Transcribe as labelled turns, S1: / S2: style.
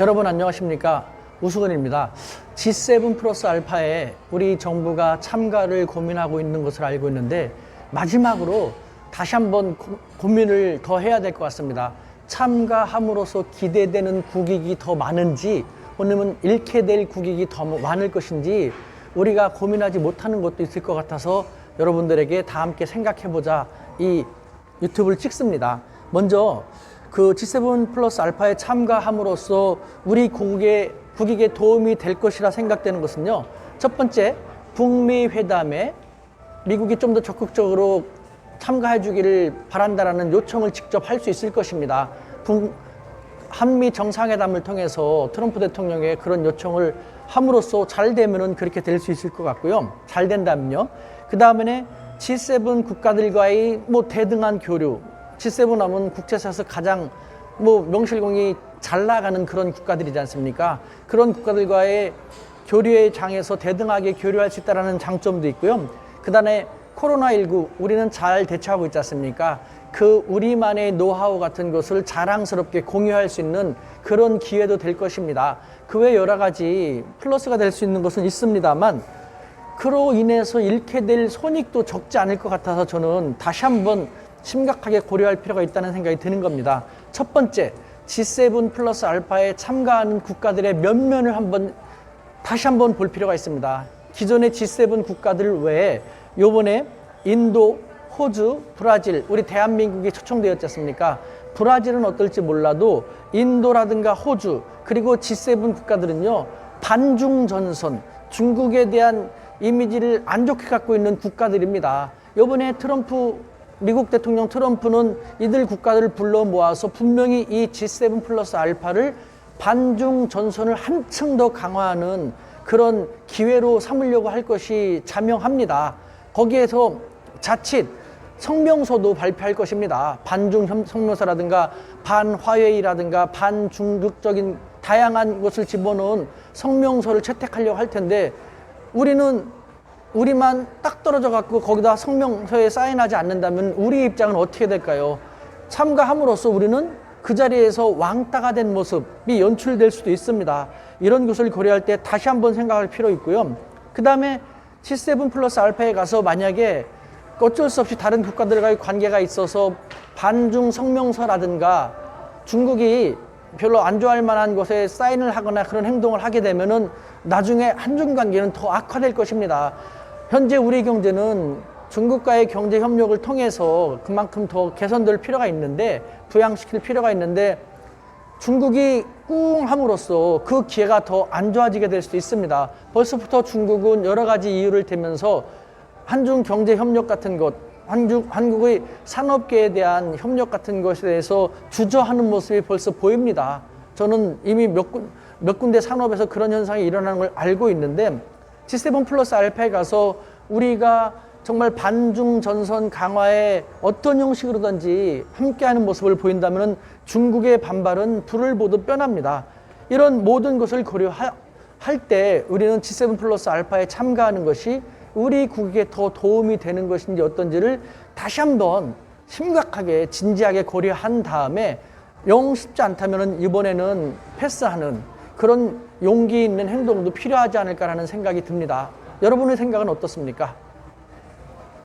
S1: 여러분 안녕하십니까? 우수근입니다. G7 플러스 알파에 우리 정부가 참가를 고민하고 있는 것을 알고 있는데 마지막으로 다시 한번 고민을 더 해야 될 것 같습니다. 참가함으로써 기대되는 국익이 더 많은지 아니면 잃게 될 국익이 더 많을 것인지 우리가 고민하지 못하는 것도 있을 것 같아서 여러분들에게 다 함께 생각해보자 이 유튜브를 찍습니다. 먼저 그 G7 플러스 알파에 참가함으로써 우리 국익에 도움이 될 것이라 생각되는 것은요. 첫 번째, 북미 회담에 미국이 좀 더 적극적으로 참가해 주기를 바란다라는 요청을 직접 할 수 있을 것입니다. 한미 정상회담을 통해서 트럼프 대통령의 그런 요청을 함으로써 잘 되면은 그렇게 될 수 있을 것 같고요. 잘 된다면요. 그 다음에 G7 국가들과의 대등한 교류, G7 하면 국제사에서 가장 명실공히 잘 나가는 그런 국가들이지 않습니까? 그런 국가들과의 교류의 장에서 대등하게 교류할 수 있다는 장점도 있고요. 그 다음에 코로나19 우리는 잘 대처하고 있지 않습니까? 그 우리만의 노하우 같은 것을 자랑스럽게 공유할 수 있는 그런 기회도 될 것입니다. 그 외 여러 가지 플러스가 될 수 있는 것은 있습니다만 그로 인해서 잃게 될 손익도 적지 않을 것 같아서 저는 다시 한번 심각하게 고려할 필요가 있다는 생각이 드는 겁니다. 첫 번째, G7 플러스 알파에 참가하는 국가들의 면면을 다시 한번 볼 필요가 있습니다. 기존의 G7 국가들 외에 요번에 인도, 호주, 브라질, 우리 대한민국이 초청되었지 않습니까? 브라질은 어떨지 몰라도 인도라든가 호주, 그리고 G7 국가들은요, 반중 전선, 중국에 대한 이미지를 안 좋게 갖고 있는 국가들입니다. 요번에 미국 대통령 트럼프는 이들 국가들을 불러 모아서 분명히 이 G7 플러스 알파를 반중 전선을 한층 더 강화하는 그런 기회로 삼으려고 할 것이 자명합니다. 거기에서 자칫 성명서도 발표할 것입니다. 반중 성명서라든가 반화웨이라든가 반중극적인 다양한 것을 집어넣은 성명서를 채택하려고 할 텐데 우리만 딱 떨어져 갖고 거기다 성명서에 사인하지 않는다면 우리 입장은 어떻게 될까요? 참가함으로써 우리는 그 자리에서 왕따가 된 모습이 연출될 수도 있습니다. 이런 것을 고려할 때 다시 한번 생각할 필요 있고요. 그 다음에 G7 플러스 알파에 가서 만약에 어쩔 수 없이 다른 국가들과의 관계가 있어서 반중 성명서라든가 중국이 별로 안 좋아할 만한 것에 사인을 하거나 그런 행동을 하게 되면은 나중에 한중 관계는 더 악화될 것입니다. 현재 우리 경제는 중국과의 경제 협력을 통해서 그만큼 더 개선될 필요가 있는데 부양시킬 필요가 있는데 중국이 꿍 함으로써 그 기회가 더 안 좋아지게 될 수도 있습니다. 벌써부터 중국은 여러 가지 이유를 대면서 한중 경제 협력 같은 것, 한국의 산업계에 대한 협력 같은 것에 대해서 주저하는 모습이 벌써 보입니다. 저는 이미 몇 군데 산업에서 그런 현상이 일어나는 걸 알고 있는데 G7 플러스 알파에 가서 우리가 정말 반중 전선 강화에 어떤 형식으로든지 함께하는 모습을 보인다면 중국의 반발은 불을 보듯 뻔합니다. 이런 모든 것을 고려할 때 우리는 G7 플러스 알파에 참가하는 것이 우리 국익에 더 도움이 되는 것인지 어떤지를 다시 한번 심각하게 진지하게 고려한 다음에 영 쉽지 않다면 이번에는 패스하는 그런 용기 있는 행동도 필요하지 않을까라는 생각이 듭니다. 여러분의 생각은 어떻습니까?